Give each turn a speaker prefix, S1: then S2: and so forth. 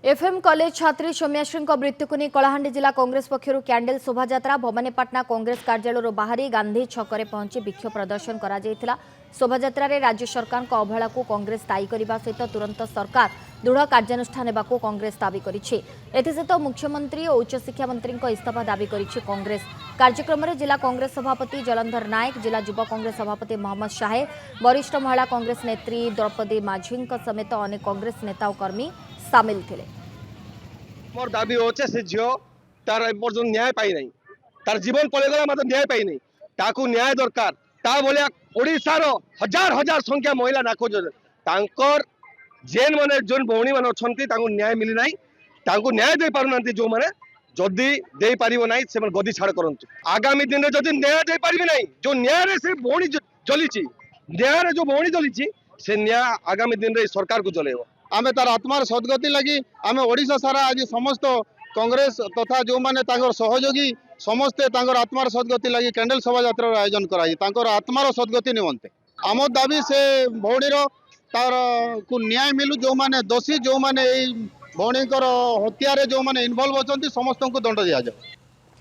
S1: FM college छात्री सौम्याश्री मृत्यु को नहीं कलाहांडी जिला कांग्रेस पक्षर कैंडल शोभायात्रा भवानीपाटना कांग्रेस कार्यालय बाहरी गांधी छक पहुंची विक्षोभ प्रदर्शन करा शोभायात्रा राज्य सरकार अवहेला को कांग्रेस दायी करने सहित तुरंत सरकार दृढ़ कार्यानुष्ठान होगा कांग्रेस दावी करसहित मुख्यमंत्री और उच्चशिक्षा मंत्री इस्तीफा दावी कर कांग्रेस कार्यक्रम में जिला कांग्रेस सभापति जलंधर नायक जिला युवा कांग्रेस सभापति मोहम्मद शाहे वरिष्ठ महिला कांग्रेस नेत्री द्रौपदी माझी समेत अनेक कांग्रेस नेता और कर्मी सामिल थे।
S2: मोर दाबी होचे से झियो तार एपर्यंत न्याय पाई नहीं तार जीवन पळेगला मात्र न्याय पाई नहीं ताकू न्याय दरकार ता बोलिया ओडिसार हजार हजार संख्या महिला नाखोज तांकर जेन माने जोन भौणी मान अछंती तांको न्याय मिली नहीं तांको न्याय दे पारु नांती जो माने जदी दे पारिबो नहीं से गदी छाड़ करंतु आगामी दिन रे जदी न्याय दे पारिबे नहीं जो न्याय रे से भौणी जलिछि न्याय रे जो भौणी जलिछि से न्याय आगामी दिन रे सरकार को जलेबो
S3: आमे तार आत्मार सद्गति लगी आमे ओडिशा सारा आज समस्त कांग्रेस तथा जो माने तांकर सहयोगी समस्ते तांकर आत्मार सद्गति लगी कैंडल शोभायात्रा आयोजन कराई तांकर आत्मार सद्गति निमंते आम दाबी से भौणीर तार को न्याय मिलू जो माने दोषी जो माने भौणीकर हत्या रे जो माने इन्वॉल्व अछंती समस्त को दंड दिया जाए।